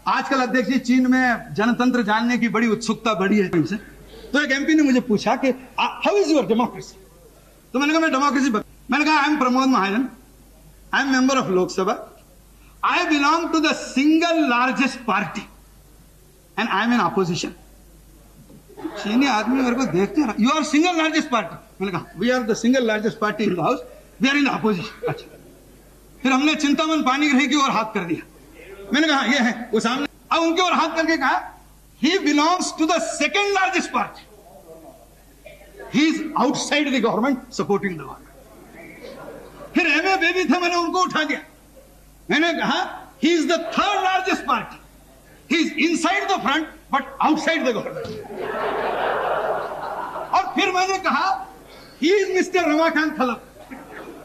आजकल अध्यक्ष जी चीन में जनतंत्र जानने की बड़ी उत्सुकता बढ़ी है इनसे। तो एक एमपी ने मुझे पूछा कि हाउ इज योर डेमोक्रेसी। तो मैंने कहा मैं डेमोक्रेसी मैंने कहा I am Pramod Mahajan, I am member of Lok Sabha, I belong to the single largest party and I am in opposition. चीनी आदमी मेरे को देखते हैं, you are single largest party. मैंने कहा we are the single largest party in the house, we are in the opposition. अच्छा, फिर हमने चिंतामन पानी ग्रही की ओर हाथ कर दिया। मैंने कहा ये है वो सामने, अब उनके ओर हाथ करके कहा he belongs to the second largest party, he is outside the government supporting the government. फिर एमए बेबी थे, मैंने उनको उठा दिया। मैंने कहा he is the third largest party, he is inside the front but outside the government. और फिर मैंने कहा he is mister Ramakant Khalap,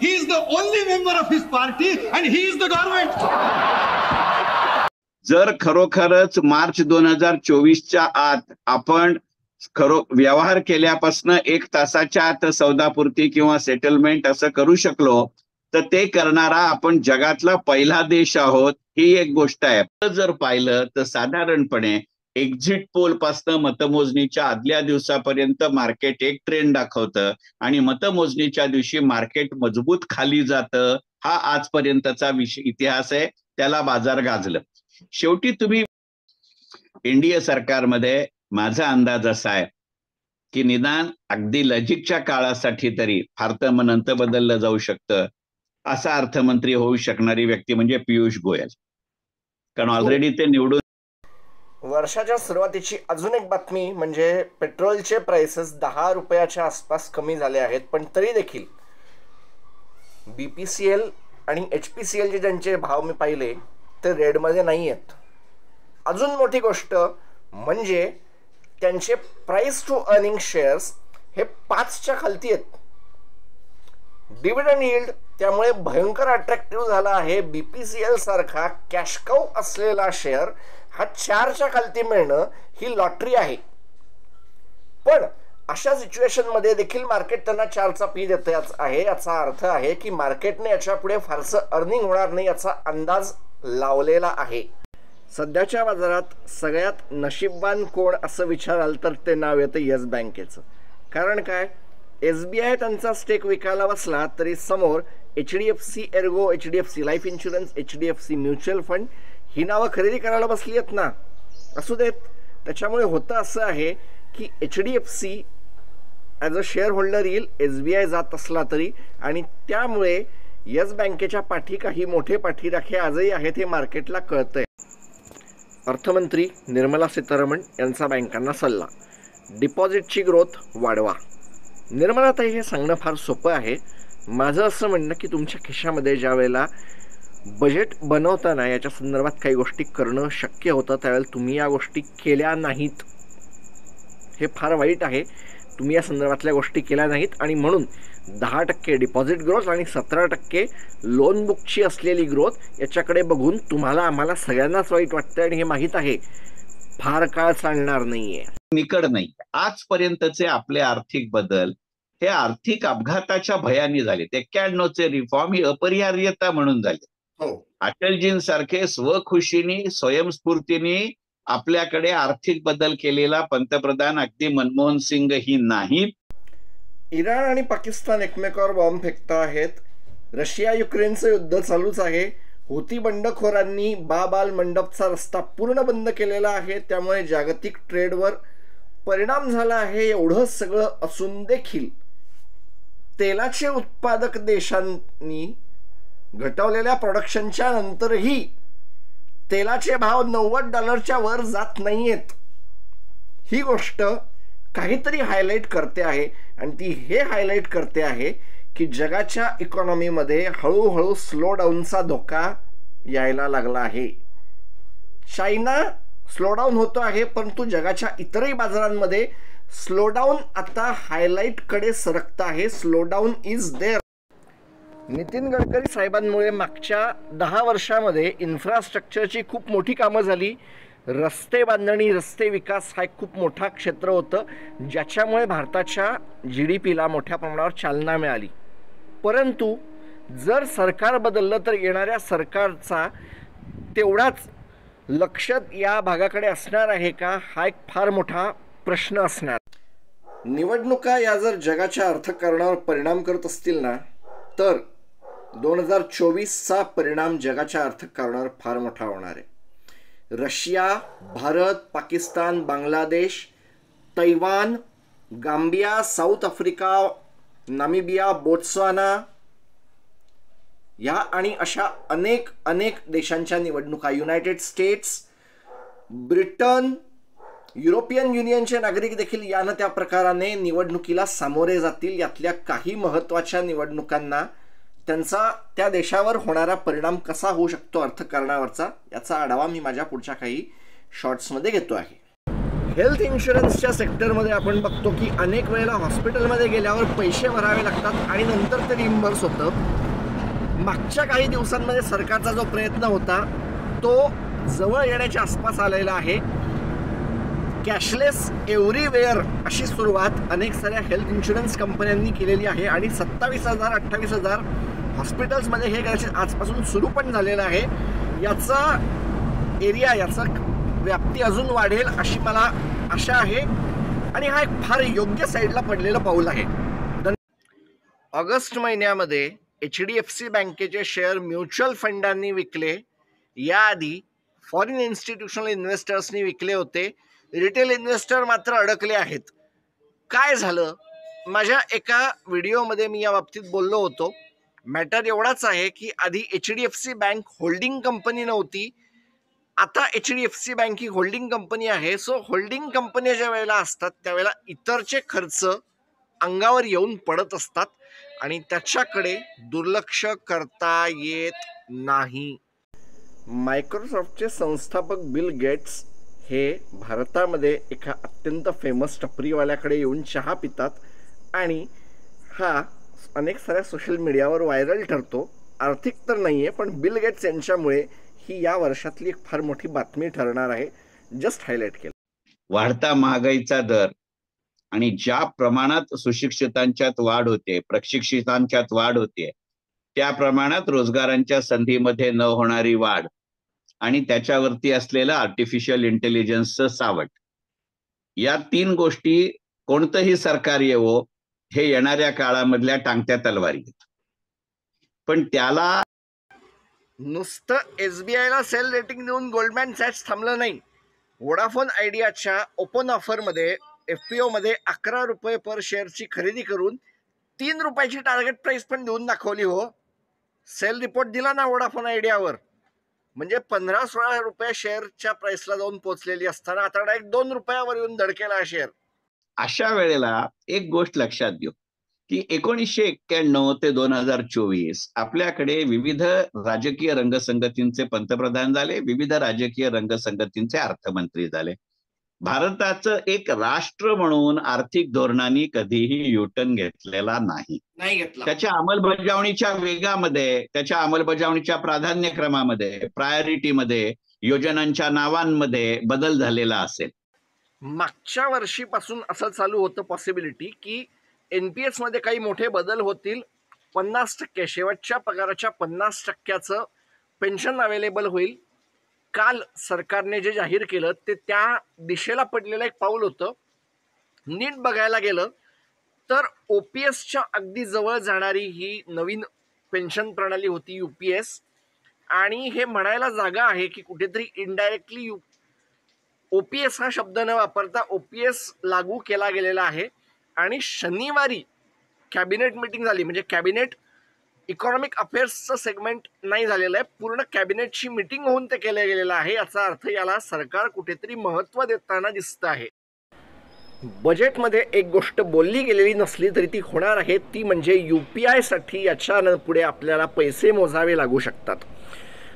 he is the only member of his party and he is the government. जर खरोखरच मार्च 2024च्या आत आपण व्यवहार केल्यापासून 1 तासाच्या आत सौदापूर्ती किंवा सेटलमेंट असं करू शकलो तर ते करणारा आपण जगातला पहिला देश आहोत, ही एक गोष्ट आहे। जर पाहिलं तर साधारणपणे एक्झिट पोल पासून मतमोजणीच्या आदल्या दिवसापर्यंत मार्केट एक ट्रेंड दाखवतं आणि मतमोजणीच्या दिवशी मार्केट मजबूत खाली जातं। हा आजपर्यंतचा इतिहास आहे, त्याला बाजार गाजलं। शेवटी तुम्ही एनडीए सरकारमध्ये माझा अंदाज असा आहे की निदान अगदी नजीकच्या काळासाठी तरी फारतमनंत बदललं जाऊ शकतं, असा अर्थमंत्री होऊ शकणारी व्यक्ती म्हणजे पियुष गोयल, कारण ऑलरेडी ते निवडून। वर्षाच्या सुरुवातीची अजून एक बातमी म्हणजे पेट्रोलचे प्राइसेस 10 रुपयाच्या आसपास कमी झाले आहेत, पण तरी देखील बीपीसीएल आणि एचपीसीएलचे ज्यांचे भाव मी पाहिले ते रेडमध्ये नाही आहेत। अजून मोठी गोष्ट म्हणजे त्यांचे प्राइस टू अर्निंग शेअर्स हे 5च्या खालती आहेत। डिव्हिडंड यील्ड त्यामुळे भयंकर अट्रॅक्टिव्ह झाला आहे। बीपीसीएल सारखा कॅश काऊ असलेला शेअर हा 4च्या खालती मिळणं ही लॉटरी आहे, पण अशा सिच्युएशन मध्ये देखील मार्केट त्यांना 4चा पी देते आहे। याचा अर्थ आहे की मार्केटने याच्या पुढे फारसं अर्निंग होणार नाही याचा अंदाज लावलेला आहे। सध्याच्या बाजारात सगळ्यात नशीबवान कोण असं विचाराल तर ते नाव येतं येस बँकेचं। कारण काय, एसबीआय त्यांचा स्टेक विकायला बसला तरी समोर HDFC Ergo, HDFC life insurance, HDFC mutual fund ही नावं खरेदी करायला बसली आहेत ना। असू देत, त्याच्यामुळे होतं असं आहे की HDFC as a share holder येईल एसबीआय जात असला तरी, आणि त्यामुळे येस बँकेच्या पाठी काही मोठे पाठीराखे आजही आहेत हे मार्केटला कळतंय। अर्थमंत्री निर्मला सीतारामन यांचा बँकांना सल्ला, डिपॉझिटची ग्रोथ वाढवा। निर्मलाताई, हे सांगणं फार सोपं आहे। माझं असं म्हणणं की तुमच्या खिशामध्ये ज्या वेळेला बजेट बनवताना याच्या संदर्भात काही गोष्टी करणं शक्य होतं त्यावेळेला तुम्ही या गोष्टी केल्या नाहीत, हे फार वाईट आहे। तुम्ही या संदर्भातल्या गोष्टी केल्या नाहीत आणि म्हणून 10% डिपॉझिट ग्रोथ आणि 17% लोन बुकची असलेली ग्रोथ याच्याकडे बघून तुम्हाला आम्हाला सगळ्यांनाच वाईट वाटतं आणि हे माहीत आहे फार काळ चालणार नाहीये, निकड नाही। आजपर्यंतचे आपले आर्थिक बदल हे आर्थिक अपघाताच्या भयाने झाले। 91चे रिफॉर्म ही अपरिहार्यता म्हणून झाले। अटलजींसारखे स्वखुशीने स्वयंस्फूर्तीने आपल्याकडे आर्थिक बदल केलेला पंतप्रधान अगदी मनमोहन सिंग ही नाही। इराण आणि पाकिस्तान एकमेकावर बॉम्ब फेकत आहेत। रशिया युक्रेनचं युद्ध चालूच आहे। हुती बंडखोरांनी बाब आल मंडपचा रस्ता पूर्ण बंद केलेला आहे, त्यामुळे जागतिक ट्रेडवर परिणाम झाला आहे। एवढं सगळं असून देखील तेलाचे उत्पादक देशांनी घटवलेल्या प्रोडक्शनच्या नंतरही तेलाचे भाव $90 वर जात नाहीयेत। ही गोष्ट काहीतरी हायलाइट करते आहे आणि ती हे हायलाइट करते आहे की जगाच्या इकॉनॉमीमध्ये हळूहळू स्लो डाऊनचा धोका यायला लागला आहे। चायना स्लो डाऊन होतो आहे, परंतु जगाच्या इतरही बाजारांमध्ये स्लो डाऊन आता हायलाइट कडे सरकत आहे। Slow down is there. Nitin Gadkari साहेबांमुळे मागच्या 10 वर्षामध्ये इन्फ्रास्ट्रक्चरची खूप मोठी कामं झाली। रस्ते बांधणी, रस्ते विकास हा एक खूप मोठा क्षेत्र होतं ज्याच्यामुळे भारताच्या GDPला मोठ्या प्रमाणावर चालना मिळाली। परंतु जर सरकार बदललं तर येणाऱ्या सरकारचा तेवढाच लक्ष या भागाकडे असणार आहे का, हा एक फार मोठा प्रश्न असणार. निवडणुका या जर जगाच्या अर्थकारणावर परिणाम करत असतील ना, तर 2024चा परिणाम जगाच्या अर्थकारणावर फार मोठा होणार आहे. Russia, Bharat, Pakistan, Bangladesh, Taiwan, Gambia, south Africa, Namibia, Botswana या आणि अशा अनेक देशांच्या निवडणुका, युनायटेड स्टेट्स, ब्रिटन, युरोपियन युनियनचे नागरिक देखील यानं त्या प्रकाराने निवडणुकीला सामोरे जातील. यातल्या काही महत्त्वाच्या निवडणुकांना त्यांचा त्या देशावर होणारा परिणाम कसा होऊ शकतो अर्थकारणावरचा, याचा आढावा मी माझ्या पुढच्या काही शॉर्ट्समध्ये घेतो आहे. हेल्थ इन्शुरन्सच्या सेक्टरमध्ये आपण बघतो की अनेक वेळेला हॉस्पिटलमध्ये गेल्यावर पैसे भरावे लागतात आणि नंतर ते रिइंबर्स होतं. मागच्या काही दिवसांमध्ये सरकारचा जो प्रयत्न होता तो जवळ येण्याच्या आसपास आलेला आहे. कॅशलेस एव्हरीवेअर अशी सुरुवात अनेक साऱ्या हेल्थ इन्शुरन्स कंपन्यांनी केलेली आहे आणि 27,000-28,000 हॉस्पिटल्समध्ये हे कदाचित आजपासून सुरू पण झालेलं आहे. याचा एरिया, याचा व्याप्ती अजून वाढेल अशी मला आशा आहे आणि हा एक फार योग्य साईडला पडलेलं पाऊल आहे. ऑगस्ट महिन्यामध्ये HDFC बँकेचे शेअर म्युच्युअल फंडांनी विकले. याआधी फॉरेन इन्स्टिट्यूशनल इन्व्हेस्टर्सनी विकले होते. रिटेल इन्व्हेस्टर मात्र अडकले आहेत. काय झालं? माझ्या एका व्हिडिओमध्ये मी या बाबतीत बोललो होतो. मॅटर एवढाच आहे की आधी HDFC बँक होल्डिंग कंपनी नव्हती, आता HDFC बँक ही होल्डिंग कंपनी आहे. सो होल्डिंग कंपनी ज्या वेळेला असतात त्यावेळेला इतरचे खर्च अंगावर येऊन पडत असतात आणि त्याच्याकडे दुर्लक्ष करता येत नाही. मायक्रोसॉफ्टचे संस्थापक बिल गेट्स हे भारतामध्ये एका अत्यंत फेमस टपरीवाल्याकडे येऊन चहा पितात आणि हा अनेक साऱ्या सोशल मीडियावर व्हायरल ठरतो. आर्थिक तर नाही आहे, पण बिल गेट्स यांच्यामुळे ही या वर्षातली एक फार मोठी बातमी ठरणार आहे. जस्ट हायलाइट केलं. वाढता महागाईचा दर आणि ज्या प्रमाणात सुशिक्षितांच्यात वाढ होते, प्रशिक्षितांच्यात वाढ होते, त्या प्रमाणात रोजगारांच्या संधीमध्ये न होणारी वाढ आणि त्याच्यावरती असलेलं आर्टिफिशियल इंटेलिजन्सचं सावट, या 3 गोष्टी कोणतंही सरकार येवो हे येणाऱ्या काळामधल्या टांगत्या तलवारी आहेत. पण त्याला नुसतं SBIला सेल रेटिंग देऊन गोल्डमॅन सॅक्स थांबलं नाही. वोडाफोन आयडियाच्या ओपन ऑफरमध्ये FPO मध्ये 11 रुपये पर शेअरची खरेदी करून 3 रुपयाची टार्गेट प्राइस पण देऊन दाखवली. हो, सेल रिपोर्ट दिला ना वोडाफोन आयडियावर, म्हणजे 15-16 रुपये शेअरच्या प्राइसला जाऊन पोहोचलेली असताना आता डायरेक्ट 2 रुपयावर येऊन धडकेला हा शेअर. अशा वेळेला एक गोष्ट लक्षात घेऊ की 1991 ते 2024 आपल्याकडे विविध राजकीय रंगसंगतींचे पंतप्रधान झाले, विविध राजकीय रंगसंगतींचे अर्थमंत्री झाले. भारताचं एक राष्ट्र म्हणून आर्थिक धोरणांनी कधीही युटर्न घेतलेला नाही. त्याच्या अंमलबजावणीच्या वेगामध्ये, त्याच्या अंमलबजावणीच्या प्राधान्यक्रमामध्ये, प्रायोरिटीमध्ये, योजनांच्या नावांमध्ये बदल झालेला असेल. मागच्या वर्षीपासून असं चालू होतं पॉसिबिलिटी की NPS मध्ये काही मोठे बदल होतील. 50% शेवटच्या पगाराच्या 50%चं पेन्शन अवेलेबल होईल. काल सरकारने जे जाहीर केलं ते त्या दिशेला पडलेलं एक पाऊल होतं. नीट बघायला गेलं तर OPSच्या अगदी जवळ जाणारी ही नवीन पेन्शन प्रणाली होती UPS, आणि हे म्हणायला जागा आहे की कुठेतरी इनडायरेक्टली OPS हा शब्द न वापरता OPS लागू केला गेलेला आहे. आणि शनिवारी कॅबिनेट मीटिंग झाली, म्हणजे कॅबिनेट इकॉनॉमिक अफेअर्सचं सेगमेंट नाही झालेलं आहे, पूर्ण कॅबिनेटची मीटिंग होऊन ते केलं गेलेलं आहे. याचा अर्थ याला सरकार कुठेतरी महत्त्व देताना दिसतं आहे. बजेटमध्ये एक गोष्ट बोलली गेलेली नसली तरी ती होणार आहे, ती म्हणजे UPI साठी याच्या पुढे आपल्याला पैसे मोजावे लागू शकतात.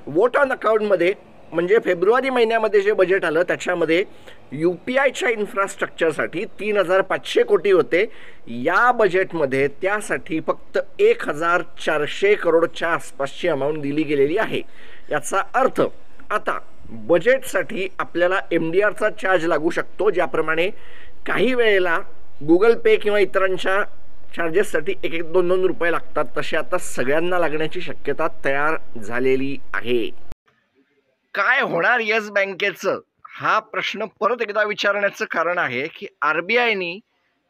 वोट ऑन अकाउंटमध्ये म्हणजे फेब्रुवारी महिन्यामध्ये जे बजेट आलं त्याच्यामध्ये UPIच्या इन्फ्रास्ट्रक्चरसाठी 3,500 कोटी होते. या बजेटमध्ये त्यासाठी फक्त 1,400 करोडच्या आसपासची अमाऊंट दिली गेलेली आहे. याचा अर्थ आता बजेटसाठी आपल्याला MDRचा चार्ज लागू शकतो. ज्याप्रमाणे काही वेळेला गुगल पे किंवा इतरांच्या चार्जेससाठी 1-2 रुपये लागतात, तसे आता सगळ्यांना लागण्याची शक्यता तयार झालेली आहे. काय होणार येस बँकेचं, हा प्रश्न परत एकदा विचारण्याचं कारण आहे की आरबीआयनी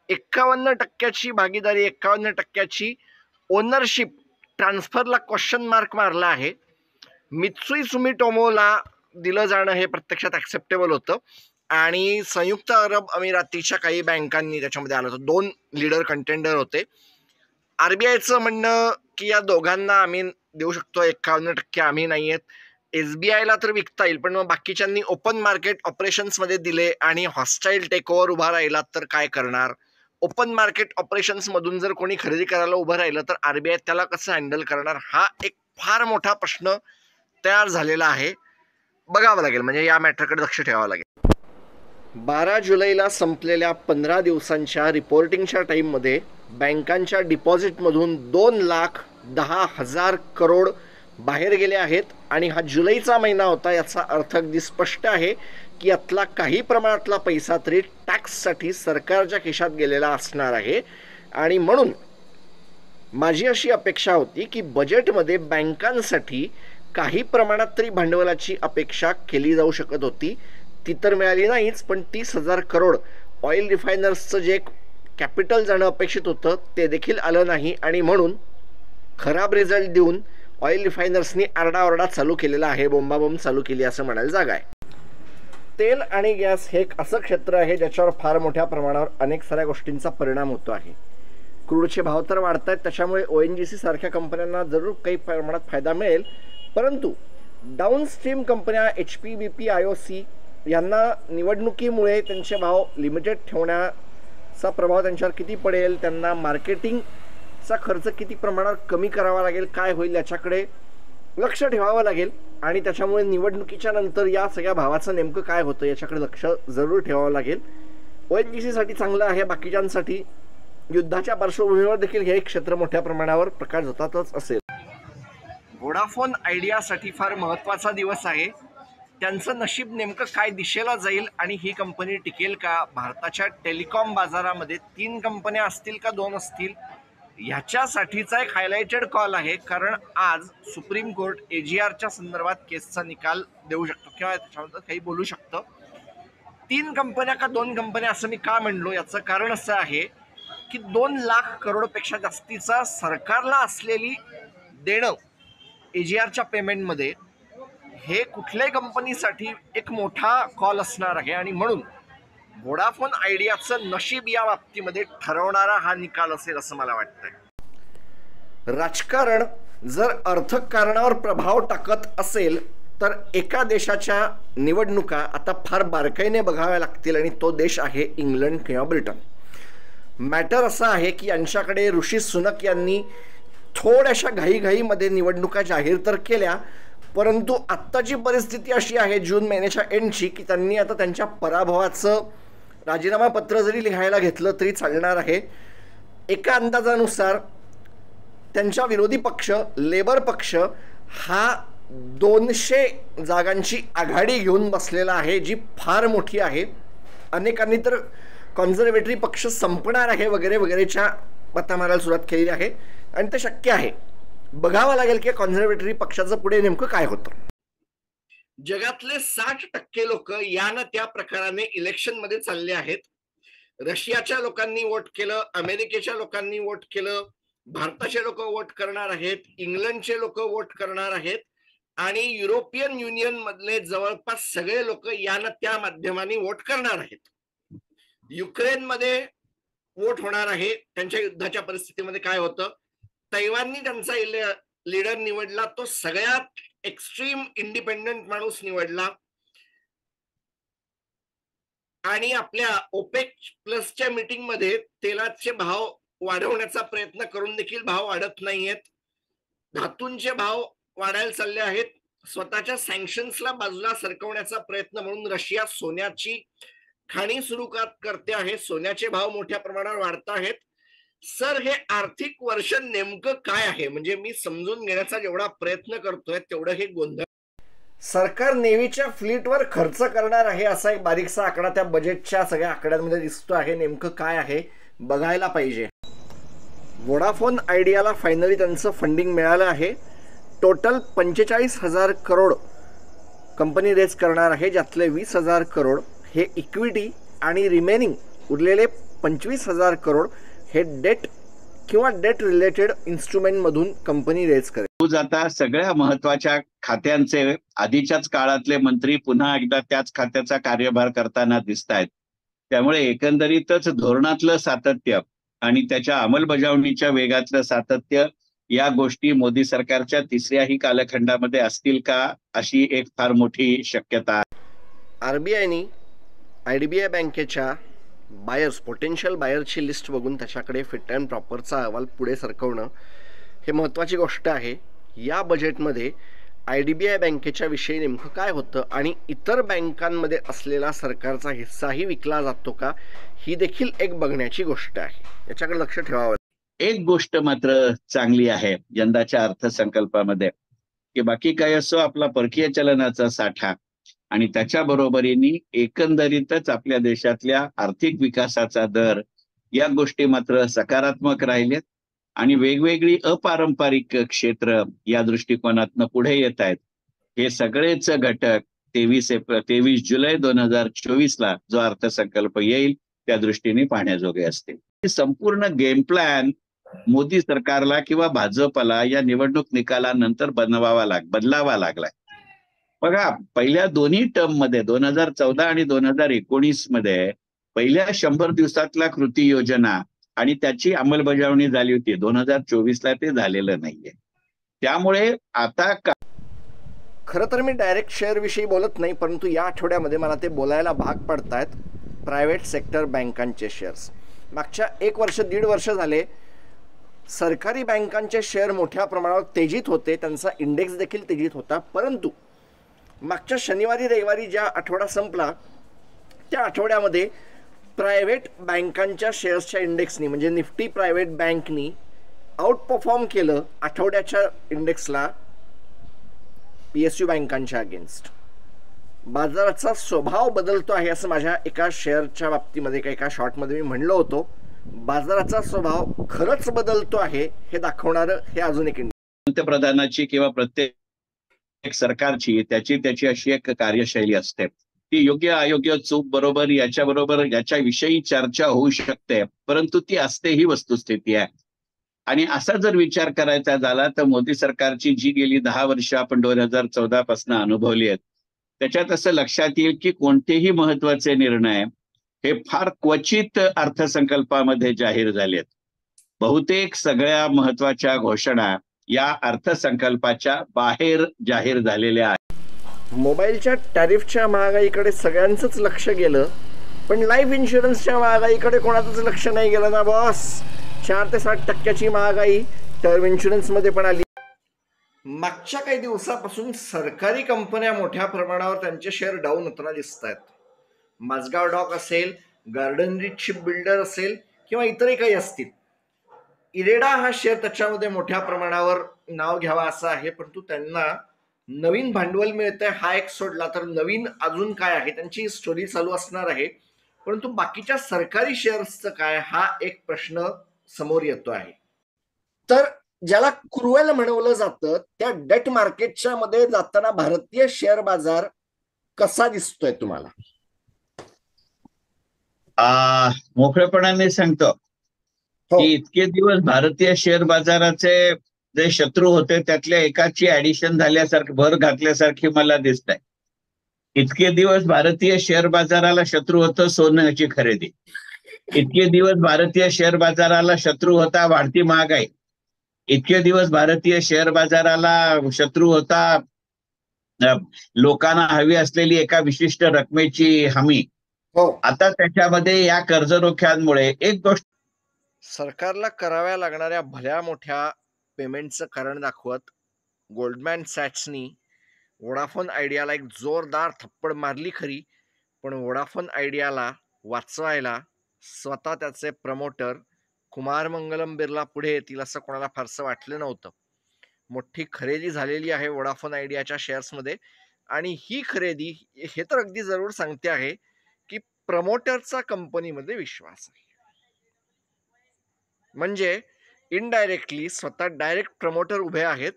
51% भागीदारी, 51% ओनरशिप ट्रान्सफरला क्वेश्चन मार्क मारला आहे. मित्सुई सुमिटोमोला दिलं जाणं हे प्रत्यक्षात ॲक्सेप्टेबल होतं आणि संयुक्त अरब अमिरातीच्या काही बँकांनी त्याच्यामध्ये आलं होतं. 2 लीडर कंटेंडर होते. आरबीआयचं म्हणणं की या दोघांना आम्ही देऊ शकतो, 51% आम्ही नाही आहेत. SBIला तर विकता येईल, पण मग बाकीच्यांनी ओपन मार्केट ऑपरेशन्समध्ये दिले आणि हॉस्टाईल टेक ओव्हर उभा राहिला तर काय करणार? ओपन मार्केट ऑपरेशन्समधून जर कोणी खरेदी करायला उभं राहिलं तर आरबीआय त्याला कसं हँडल करणार? हा एक फार मोठा प्रश्न तयार झालेला आहे. बघावं लागेल, म्हणजे या मॅटरकडे लक्ष ठेवावं लागेल. 12 जुलैला संपलेल्या 15 दिवसांच्या रिपोर्टिंगच्या टाईममध्ये बँकांच्या डिपॉझिटमधून 2,10,000 करोड बाहेर गेले आहेत आणि हा जुलैचा महिना होता. याचा अर्थ अगदी स्पष्ट आहे की यातला काही प्रमाणातला पैसा तरी टॅक्ससाठी सरकारच्या खिशात गेलेला असणार आहे. आणि म्हणून माझी अशी अपेक्षा होती की बजेटमध्ये बँकांसाठी काही प्रमाणात तरी भांडवलाची अपेक्षा केली जाऊ शकत होती. ती तर मिळाली नाहीच, पण 30,000 करोड ऑइल रिफायनर्सचं जे कॅपिटल जाणं अपेक्षित होतं ते देखील आलं नाही. आणि म्हणून खराब रिझल्ट देऊन ऑइल रिफायनर्सनी आरडाओरडा चालू केलेला आहे, बोंबाबोंब चालू केली असं म्हणायला जागा आहे. तेल आणि गॅस हे एक असं क्षेत्र आहे ज्याच्यावर फार मोठ्या प्रमाणावर अनेक साऱ्या गोष्टींचा परिणाम होतो आहे. क्रूडचे भाव तर वाढत आहेत, त्याच्यामुळे ONGC सारख्या कंपन्यांना जरूर काही प्रमाणात फायदा मिळेल, परंतु डाऊनस्ट्रीम कंपन्या HP, BP, IOC यांना निवडणुकीमुळे त्यांचे भाव लिमिटेड ठेवण्याचा प्रभाव त्यांच्यावर किती पडेल, त्यांना मार्केटिंगचा खर्च किती प्रमाणात कमी करावा लागेल, काय होईल याच्याकडे लक्ष ठेवावं लागेल. आणि त्याच्यामुळे निवडणुकीच्या नंतर या सगळ्या भावाचं नेमकं काय होतं याच्याकडे लक्ष जरूर ठेवावं लागेल. ONGC साठी चांगलं आहे, बाकीच्यांसाठी युद्धाच्या पार्श्वभूमीवर देखील हे क्षेत्र मोठ्या प्रमाणावर प्रकाश होतातच असेल. व्होडाफोन आयडियासाठी फार महत्त्वाचा दिवस आहे. त्यांचं नशीब नेमकं काय दिशेला जाईल आणि ही कंपनी टिकेल का? भारताच्या टेलिकॉम बाजारामध्ये 3 कंपन्या असतील का 2 असतील, ह्याच्यासाठीचा एक हायलाइटेड कॉल आहे. कारण आज सुप्रीम कोर्ट AGRच्या संदर्भात केसचा निकाल देऊ शकतो किंवा त्याच्याबद्दल काही बोलू शकतं. 3 कंपन्या का 2 कंपन्या असं मी का म्हणलो, याचं कारण असं आहे की 2 लाख करोडपेक्षा जास्तीचा सरकारला असलेली देणं AGRच्या पेमेंटमध्ये हे कुठल्याही कंपनीसाठी एक मोठा कॉल असणार आहे. आणि म्हणून व्होडाफोन आयडियाचं नशीब या बाबतीमध्ये ठरवणारा हा निकाल असेल असं मला वाटतंय. राजकारण जर अर्थकारणावर प्रभाव टाकत असेल तर एका देशाच्या निवडणुका आता फार बारकाईने बघाव्या लागतील आणि तो देश आहे इंग्लंड किंवा ब्रिटन. मॅटर असा आहे की यांच्याकडे ऋषी सुनक यांनी थोड्याशा घाईघाईमध्ये निवडणुका जाहीर तर केल्या, परंतु आत्ताची परिस्थिती अशी आहे जून महिन्याच्या एंडची की त्यांनी आता त्यांच्या पराभवाचं राजीनामा पत्र जरी लिहायला घेतलं तरी चालणार आहे. एका अंदाजानुसार त्यांच्या विरोधी पक्ष लेबर पक्ष हा 200 जागांची आघाडी घेऊन बसलेला आहे, जी फार मोठी आहे. अनेकांनी तर कॉन्झर्वेटरी पक्ष संपणार आहे वगैरे वगैरेच्या मता मारायला सुरुवात केलेली आहे आणि ते शक्य आहे. बघावं लागेल की कॉन्झर्वेटरी पक्षाचं पुढे नेमकं काय होतं. जगातले 60% लोक या ना त्या प्रकाराने इलेक्शन मध्ये चालले आहेत. रशियाच्या लोकांनी वोट केलं, अमेरिकेच्या लोकांनी वोट केलं, भारताचे लोक वोट करणार आहेत, इंग्लंडचे लोक वोट करणार आहेत आणि युरोपियन युनियन मधले जवळपास सगळे लोक या ना त्या माध्यमाने वोट करणार आहेत. युक्रेनमध्ये वोट होणार आहे. त्यांच्या युद्धाच्या परिस्थितीमध्ये काय होतं, तैवाननी त्यांचा लीडर निवडला, तो सगळ्यात एक्स्ट्रीम इंडिपेंडंट माणूस निवडला आणि आपल्या ओपेक प्लसच्या मीटिंग मध्ये तेलाचे भाव वाढवण्याचा प्रयत्न करून देखील भाव वाढत नाहीयेत. धातूंचे भाव वाढायला चालले आहेत. स्वतःच्या सँक्शन्सला बाजूला सरकवण्याचा प्रयत्न म्हणून रशिया सोन्याची खाणी सुरू करते आहे. सोन्याचे भाव मोठ्या प्रमाणावर वाढत आहेत. सर, हे आर्थिक वर्ष नेमकं काय आहे, म्हणजे मी समजून घेण्याचा जेवढा प्रयत्न करतोय तेवढं हे गोंधळ. सरकार नेव्हीच्या फ्लीटवर खर्च करणार आहे असा एक बारीकसा आकडा त्या बजेटच्या सगळ्या आकड्यांमध्ये दिसतो आहे. नेमकं काय आहे बघायला पाहिजे. व्होडाफोन आयडियाला फायनली त्यांचं फंडिंग मिळालं आहे. टोटल 45,000 करोड कंपनी रेज करणार आहे, ज्यातले 20,000 करोड हे इक्विटी आणि रिमेनिंग उरलेले 25,000 करोड हे डेट किंवा डेट रिलेटेड इन्स्ट्रुमेंट मधून कंपनी रेज करेल. आता सगळ्या महत्वाच्या खात्यांचे आधीच्याच काळातले मंत्री पुन्हा एकदा त्याच खात्याचा कार्यभार करताना दिसत आहेत. त्यामुळे एकंदरीतच धोरणातलं सातत्य आणि त्याच्या अंमलबजावणीच्या वेगातलं सातत्य या गोष्टी मोदी सरकारच्या तिसऱ्याही कालखंडामध्ये असतील का, अशी एक फार मोठी शक्यता आहे. आरबीआयनी IDBI बँकेच्या बायर्स, पोटेन्शियल बायर्सची लिस्ट बघून त्याच्याकडे फिट अँड प्रॉपरचा अहवाल पुढे सरकवणं हे महत्त्वाची गोष्ट आहे. या बजेटमध्ये IDBI बँकेच्या विषयी नेमकं काय होतं आणि इतर बँकांमध्ये असलेला सरकारचा हिस्साही विकला जातो का, ही देखील एक बघण्याची गोष्ट आहे. याच्याकडे लक्ष ठेवावं. एक गोष्ट मात्र चांगली आहे यंदाच्या अर्थसंकल्पामध्ये, की बाकी काय असो, आपला परकीय चलनाचा साठा आणि त्याच्या बरोबरीने एकंदरीतच आपल्या देशातल्या आर्थिक विकासाचा दर या गोष्टी मात्र सकारात्मक राहिल्यात आणि वेगवेगळी अपारंपरिक क्षेत्र या दृष्टिकोनातनं पुढे येत आहेत. हे सगळेच घटक 23 जुलै 2024 जो अर्थसंकल्प येईल त्या दृष्टीने पाहण्याजोगे असतील. संपूर्ण गेम प्लॅन मोदी सरकारला किंवा भाजपला या निवडणूक निकालानंतर बदलावा लागलाय. बघा, पहिल्या दोन्ही टर्म मध्ये 2014 आणि 2019 मध्ये पहिल्या 100 दिवसातला कृती योजना आणि त्याची अंमलबजावणी झाली होती. 2024ला ते झालेलं नाहीये. त्यामुळे आता खरं तर मी डायरेक्ट शेअर विषयी बोलत नाही, परंतु या आठवड्यामध्ये मला ते बोलायला भाग पडतायत. प्रायव्हेट सेक्टर बँकांचे शेअर्स मागच्या 1 वर्ष 1.5 वर्ष झाले सरकारी बँकांचे शेअर मोठ्या प्रमाणावर तेजीत होते, त्यांचा इंडेक्स देखील तेजीत होता. परंतु मागच्या शनिवारी रविवारी ज्या आठवडा संपला त्या आठवड्यामध्ये प्रायव्हेट बँकांच्या शेअर्सच्या इंडेक्सनी म्हणजे निफ्टी प्रायव्हेट बँकनी आउट परफॉर्म केलं आठवड्याच्या इंडेक्सला PSU बँकांच्या अगेन्स्ट. बाजाराचा स्वभाव बदलतो आहे असं माझ्या एका शेअरच्या बाबतीमध्ये एका शॉर्टमध्ये मी म्हणलं होतं. बाजाराचा स्वभाव खरंच बदलतो आहे हे दाखवणारं हे अजून एक पंतप्रधानाची किंवा प्रत्येक सरकारची त्याची अशी एक कार्यशैली असते. ती योग्य अयोग्य चूक बरोबर याच्याविषयी चर्चा होऊ शकते, परंतु ती असते ही वस्तुस्थिती आहे. आणि असा जर विचार करायचा झाला तर मोदी सरकारची जी गेली 10 वर्ष आपण 2014 पासून अनुभवली आहेत त्याच्यात असं लक्षात येईल की कोणतेही महत्वाचे निर्णय हे फार क्वचित अर्थसंकल्पामध्ये जाहीर झालेत. बहुतेक सगळ्या महत्वाच्या घोषणा या अर्थसंकल्पाच्या बाहेर जाहीर झालेल्या आहेत. मोबाईलच्या टॅरिफच्या महागाईकडे सगळ्यांचंच लक्ष गेलं, पण लाईफ इन्शुरन्सच्या महागाईकडे कोणाचंच लक्ष नाही गेलं ना बॉस. 4 ते 7% महागाई टर्म इन्शुरन्समध्ये पण आली. मागच्या काही दिवसापासून सरकारी कंपन्या मोठ्या प्रमाणावर त्यांचे शेअर डाऊन होताना दिसत आहेत. माझगाव डॉक असेल, गार्डन रिच शिप बिल्डर असेल किंवा इतरही काही असतील. इरेडा हा शेअर त्याच्यामध्ये मोठ्या प्रमाणावर नाव घ्यावा असं आहे, परंतु त्यांना नवीन भांडवल मिळतंय हा एक सोडला तर नवीन अजून काय आहे त्यांची स्टोरी चालू असणार आहे. परंतु बाकीच्या सरकारी शेअर्सचं काय हा एक प्रश्न समोर येतो आहे. तर ज्याला क्रुएल म्हणवलं जातं त्या डेट मार्केटच्या मध्ये जाताना भारतीय शेअर बाजार कसा दिसतोय तुम्हाला? मोकळेपणाने सांगतो की इतके दिवस भारतीय शेअर बाजाराचे जे शत्रू होते त्यातल्या एकाची ऍडिशन झाल्यासारखं, भर घातल्यासारखी मला दिसत आहे. इतके दिवस भारतीय शेअर बाजाराला शत्रू होतं सोन्याची खरेदी. इतके दिवस भारतीय शेअर बाजाराला शत्रू होता वाढती महागाई. इतके दिवस भारतीय शेअर बाजाराला शत्रू होता लोकांना हवी असलेली एका विशिष्ट रकमेची हमी. आता त्याच्यामध्ये या कर्जरोख्यांमुळे एक गोष्ट सरकारला कराव्या लागणाऱ्या भल्या मोठ्या पेमेंटचं कारण दाखवत गोल्डमॅन सॅक्सनी वोडाफोन आयडियाला एक जोरदार थप्पड मारली खरी, पण वोडाफोन आयडियाला वाचवायला स्वतः त्याचे प्रमोटर कुमार मंगलम बिर्ला पुढे येतील असं कोणाला फारसं वाटलं नव्हतं. मोठी खरेदी झालेली आहे वोडाफोन आयडियाच्या शेअर्समध्ये आणि ही खरेदी हे तर अगदी जरूर सांगते आहे की प्रमोटरचा कंपनीमध्ये विश्वास आहे. म्हणजे इनडायरेक्टली स्वतः डायरेक्ट प्रमोटर उभे आहेत,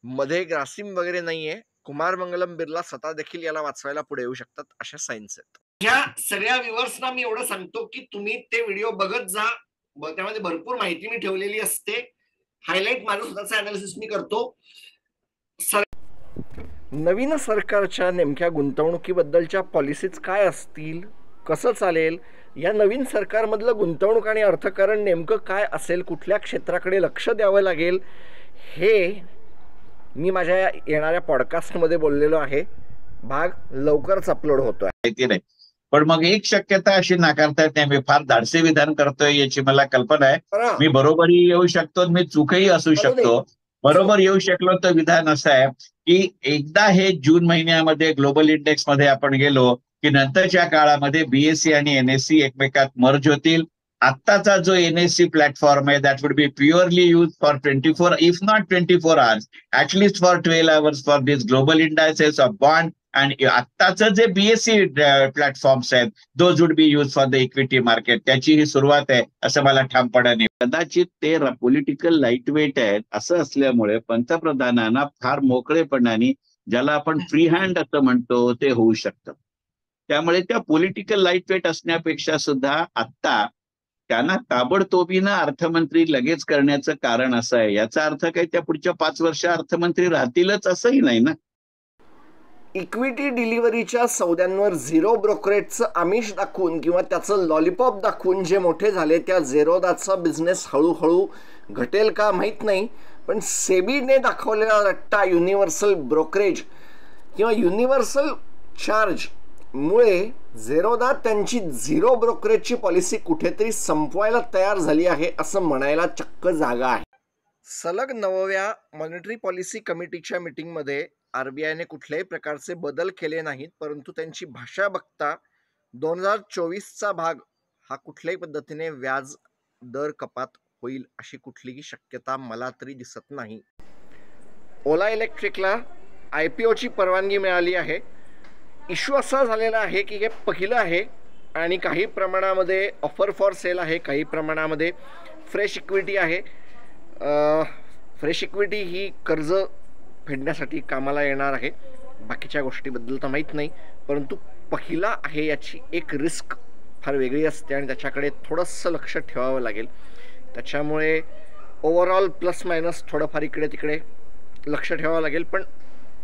मध्ये ग्रासिम वगैरे नाहीये, कुमार मंगलम बिर्ला स्वतः देखील याला वाचवायला पुढे येऊ शकतात अशा साईन्स आहेत. ह्या सगळ्या व्ह्युअर्सना मी एवढं सांगतो की तुम्ही ते व्हिडिओ बघत जा, त्यामध्ये भरपूर माहिती मी ठेवलेली असते. हायलाइट माझं स्वतःचं अनालिसिस मी करतो. नवीन सरकारच्या नेमक्या गुंतवणुकीबद्दलच्या पॉलिसीज काय असतील, कसं चालेल, या नवीन सरकारमधलं गुंतवणूक आणि अर्थकारण नेमकं काय असेल, कुठल्या क्षेत्राकडे लक्ष द्यावं लागेल, हे मी माझ्या येणाऱ्या पॉडकास्टमध्ये बोललेलो आहे. भाग लवकरच अपलोड होतोय. माहिती नाही, पण मग एक शक्यता अशी नाकारता येत नाही. मी फार धाडसे विधान करतोय याची मला कल्पना आहे. मी बरोबरही येऊ शकतो, मी चुकही असू शकतो. बरोबर येऊ शकलो तर विधान असं आहे की एकदा हे जून महिन्यामध्ये ग्लोबल इंडेक्स मध्ये आपण गेलो की नंतरच्या काळामध्ये बीएससी आणि एनएससी एकमेकात मर्ज होतील. आत्ताचा जो एनएससी प्लॅटफॉर्म आहे that would be purely use for 24 if not 24 hours at least for 12 hours for this global indices of bond. आणि आत्ताचं जे बीएससी प्लॅटफॉर्म्स आहेत those would be use for the equity market. त्याची ही सुरुवात आहे असं मला ठामपणाने. कदाचित ते पॉलिटिकल लाईट वेट आहेत. असं असल्यामुळे पंतप्रधानांना फार मोकळेपणाने, ज्याला आपण फ्री हँड असं म्हणतो, ते होऊ शकतं. त्यामुळे त्या पॉलिटिकल लाईट वेट असण्यापेक्षा सुद्धा आत्ता त्यांना ताबडतोबीनं अर्थमंत्री लगेच करण्याचं कारण असं आहे. याचा अर्थ काही त्या पुढच्या 5 वर्ष अर्थमंत्री राहतीलच असंही नाही ना. इक्विटी डिलिव्हरीच्या सौद्यांवर झिरो ब्रोकरेजचं आमिष दाखवून किंवा त्याचं लॉलीपॉप दाखवून जे मोठे झाले त्या झेरोदाचा बिझनेस हळूहळू घटेल का माहीत नाही. पण सेबीने दाखवलेला रट्टा युनिव्हर्सल ब्रोकरेज किंवा युनिव्हर्सल चार्ज मुळे झेरोदा त्यांची झिरो ब्रोकरेजची पॉलिसी कुठेतरी संपवायला तयार झाली आहे असं म्हणायला चक्क जागा आहे. सलग 9व्या मॉनिटरी पॉलिसी कमिटीच्या मीटिंगमध्ये आरबीआयने कुठल्याही प्रकारचे बदल केले नाहीत, परंतु त्यांची भाषा बघता 2024चा भाग हा कुठल्याही पद्धतीने व्याज दर कपात होईल अशी कुठलीही शक्यता मला तरी दिसत नाही. ओला इलेक्ट्रिकला IPOची परवानगी मिळाली आहे. इश्यू असा झालेला आहे की हे पहिलं आहे आणि काही प्रमाणामध्ये ऑफर फॉर सेल आहे, काही प्रमाणामध्ये फ्रेश इक्विटी आहे. फ्रेश इक्विटी ही कर्ज फेडण्यासाठी कामाला येणार आहे. बाकीच्या गोष्टीबद्दल तर माहीत नाही, परंतु पहिला आहे याची एक रिस्क फार वेगळी असते आणि त्याच्याकडे थोडंसं लक्ष ठेवावं लागेल. त्याच्यामुळे ओव्हरऑल प्लस मायनस थोडंफार इकडे तिकडे लक्ष ठेवावं लागेल, पण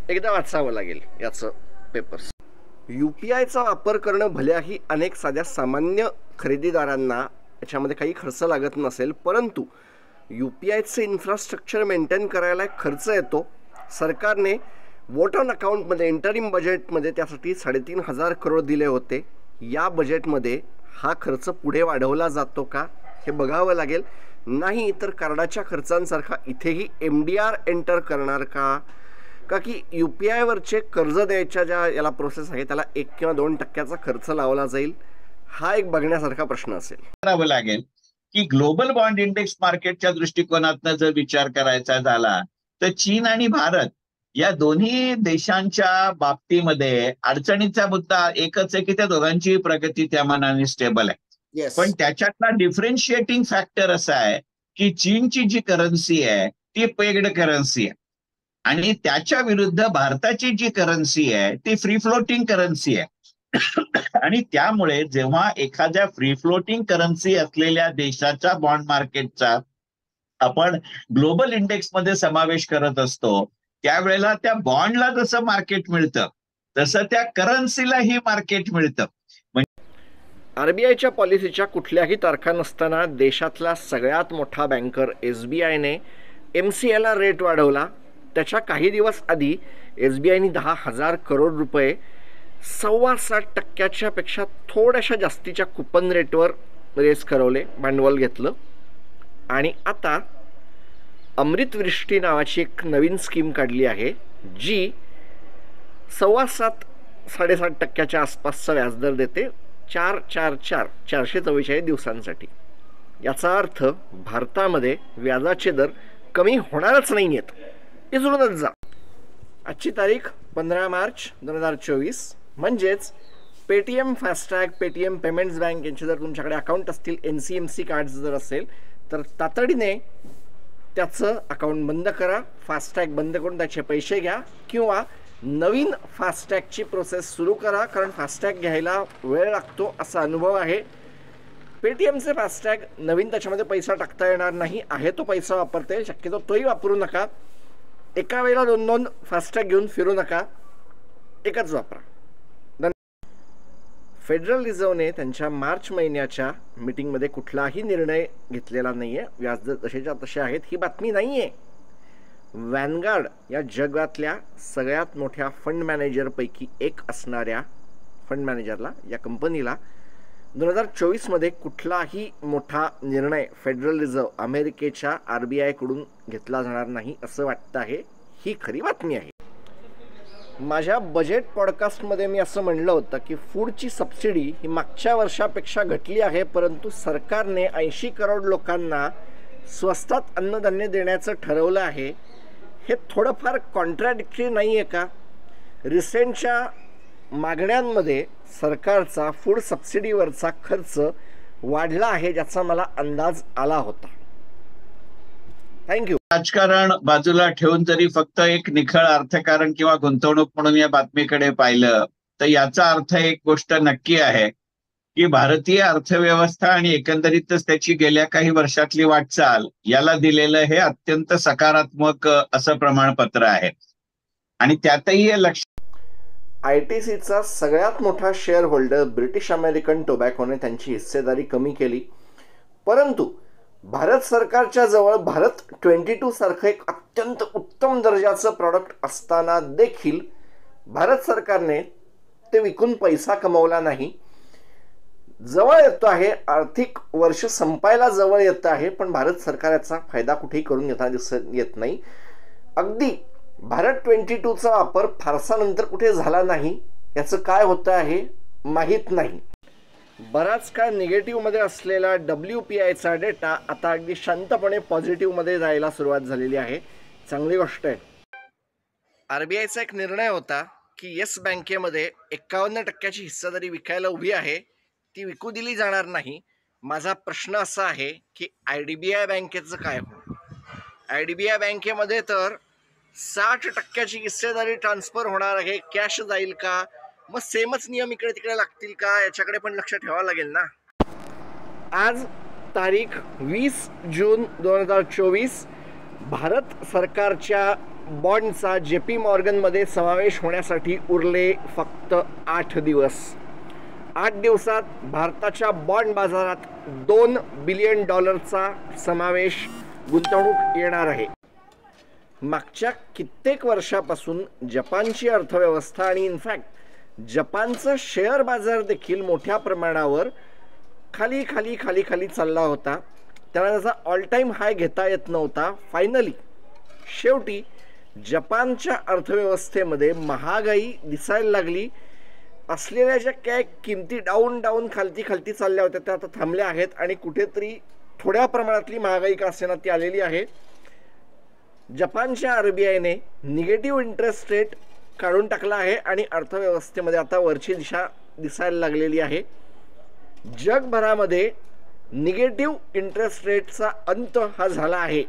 एकदा वाचावं लागेल याचं पेपर्स. UPIचा वापर करणं भल्याही अनेक साध्या सामान्य खरेदीदारांना याच्यामध्ये काही खर्च लागत नसेल, परंतु UPIचं इन्फ्रास्ट्रक्चर मेंटेन करायला खर्च येतो. सरकारने वोट ऑन अकाउंटमध्ये इंटरिम बजेटमध्ये त्यासाठी 3,500 करोड दिले होते. या बजेटमध्ये हा खर्च पुढे वाढवला जातो का हे बघावं लागेल. नाही तर कार्डाच्या खर्चांसारखा इथेही MDR एंटर करणार का की UPIवरचे कर्ज द्यायच्या ज्या याला प्रोसेस आहे त्याला 1 किंवा 2% खर्च लावला जाईल, हा एक बघण्यासारखा प्रश्न असेल. करावं लागेल की ग्लोबल बॉन्ड इंडेक्स मार्केटच्या दृष्टिकोनातून जर विचार करायचा झाला तर चीन आणि भारत या दोन्ही देशांच्या बाबतीमध्ये अडचणीचा मुद्दा एकच आहे की त्या दोघांची प्रगती त्या मानाने स्टेबल आहे. पण त्याच्यातला डिफरन्शिएटिंग फॅक्टर असा आहे की चीनची जी करन्सी आहे ती पेग्ड करन्सी आहे आणि त्याच्या विरुद्ध भारताची जी करन्सी आहे ती फ्री फ्लोटिंग करन्सी आहे. आणि त्यामुळे जेव्हा एखाद्या फ्री फ्लोटिंग करन्सी असलेल्या देशाच्या बॉन्ड मार्केटचा आपण ग्लोबल इंडेक्स मध्ये समावेश करत असतो त्यावेळेला त्या बॉन्डला जसं मार्केट मिळतं तसं त्या करन्सीलाही मार्केट मिळतं. आरबीआयच्या पॉलिसीच्या कुठल्याही तारखा नसताना देशातला सगळ्यात मोठा बँकर SBIने MCLR रेट वाढवला. त्याच्या काही दिवस आधी SBIने 10,000 करोड रुपये 7.25% पेक्षा थोड्याशा जास्तीच्या कुपन रेटवर रेस करवले, भांडवल घेतलं. आणि आता अमृतवृष्टी नावाची एक नवीन स्कीम काढली आहे जी 7.25% आसपासचा व्याजदर देते 444 दिवसांसाठी. याचा अर्थ भारतामध्ये व्याजाचे दर कमी होणारच नाही आहेत, इजळूनच जा. आजची तारीख 15 मार्च 2024. म्हणजेच Paytm FASTag, Paytm payments bank यांचे जर तुमच्याकडे अकाउंट असतील, NCMC कार्ड्स जर असेल तर तातडीने त्याचं अकाउंट बंद करा. फास्टॅग बंद करून त्याचे पैसे घ्या किंवा नवीन फास्टॅगची प्रोसेस सुरू करा, कारण फास्टॅग घ्यायला वेळ लागतो असा अनुभव आहे. पेटीएमचे फास्टॅग नवीन त्याच्यामध्ये पैसा टाकता येणार नाही, आहे तो पैसा वापरता येईल, शक्यतो तोही वापरू नका. एका वेळेला 2-2 फास्टॅग घेऊन फिरू नका, एकच वापरा. फेडरल रिझर्व्हने त्यांच्या मार्च महिन्याच्या मीटिंगमध्ये कुठलाही निर्णय घेतलेला नाही आहे. व्याजदर जसेच्या तसे आहेत ही बातमी नाही आहे. वॅनगार्ड या जगातल्या सगळ्यात मोठ्या फंड मॅनेजरपैकी एक असणाऱ्या फंड मॅनेजरला, या कंपनीला 2024मध्ये कुठलाही मोठा निर्णय फेडरल रिझर्व्ह अमेरिकेच्या RBI कडून घेतला जाणार नाही असं वाटतं आहे. ही खरी बातमी आहे. माझ्या बजेट पॉडकास्टमध्ये मी असं म्हणलं होतं की फूडची सबसिडी ही मागच्या वर्षापेक्षा घटली आहे, परंतु सरकारने 80 करोड लोकांना स्वस्तात अन्नधान्य देण्याचं ठरवलं आहे. हे थोडंफार कॉन्ट्रॅडिक्टरी नाही आहे का? रिसेंटच्या मागण्यांमध्ये सरकारचा फूड सबसिडीवरचा खर्च वाढला आहे, ज्याचा मला अंदाज आला होता. थँक्यू. राजकारण बाजूला ठेवून जरी फक्त एक निखळ अर्थकारण किंवा गुंतवणूक म्हणून या बातमीकडे पाहिलं तर याचा अर्थ एक गोष्ट नक्की आहे की भारतीय अर्थव्यवस्था आणि एकंदरीतच त्याची गेल्या काही वर्षातली वाटचाल याला दिलेलं हे अत्यंत सकारात्मक असं प्रमाणपत्र आहे. आणि त्यातही हे लक्ष ITCचा सगळ्यात मोठा शेअर होल्डर ब्रिटिश अमेरिकन टोबॅकोने त्यांची हिस्सेदारी कमी केली, परंतु भारत सरकारच्या जवळ भारत 22 सारखं एक अत्यंत उत्तम दर्जाचं प्रॉडक्ट असताना देखील भारत सरकारने ते विकून पैसा कमवला नाही. जवळ येतो आहे, आर्थिक वर्ष संपायला जवळ येत आहे, पण भारत सरकार याचा फायदा कुठेही करून घेताना दिसत येत नाही. अगदी भारत 22चा वापर फारसा नंतर कुठे झाला नाही, याचं काय होतं आहे माहीत नाही. बराच काळ निगेटिव्हमध्ये असलेला WPIचा डेटा आता अगदी शांतपणे पॉझिटिव्हमध्ये जायला सुरुवात झालेली आहे. चांगली गोष्ट आहे. RBIचा एक निर्णय होता की येस बँकेमध्ये 51% हिस्सेदारी विकायला उभी आहे, ती विकू दिली जाणार नाही. माझा प्रश्न असा आहे की IDBI बँकेचं काय हो? IDBI बँकेमध्ये तर 60% हिस्सेदारी ट्रान्सफर होणार आहे. कॅश जाईल का? मग सेमच नियम इकडे तिकडे लागतील का? याच्याकडे पण लक्ष ठेवावं लागेल ना. आज तारीख 20 जून 2024. भारत सरकारच्या बॉन्डचा JP मॉर्गनमध्ये समावेश होण्यासाठी उरले फक्त 8 दिवस. 8 दिवसात भारताच्या बॉन्ड बाजारात $2 बिलियन समावेश गुंतवणूक येणार आहे. मागच्या कित्येक वर्षापासून जपानची अर्थव्यवस्था आणि इनफॅक्ट जपानचा शेअर बाजार देखील मोठ्या प्रमाणावर खाली खाली खाली खाली चालला होता. त्याला त्याचा ऑल टाईम हाय घेता येत नव्हता. फायनली शेवटी जपानच्या अर्थव्यवस्थेमध्ये महागाई दिसायला लागली. असलेल्या ज्या काय किमती डाऊन खालती चालल्या होत्या त्या आता थांबल्या आहेत आणि कुठेतरी थोड्या प्रमाणातली महागाई का असेना ती आलेली आहे. जपानच्या RBIने निगेटिव्ह इंटरेस्ट रेट काढून टाकला आहे आणि अर्थव्यवस्थेमध्ये आता वरची दिशा दिसायला लागलेली आहे. जगभरामध्ये निगेटिव्ह इंटरेस्ट रेटचा अंत हा झाला आहे.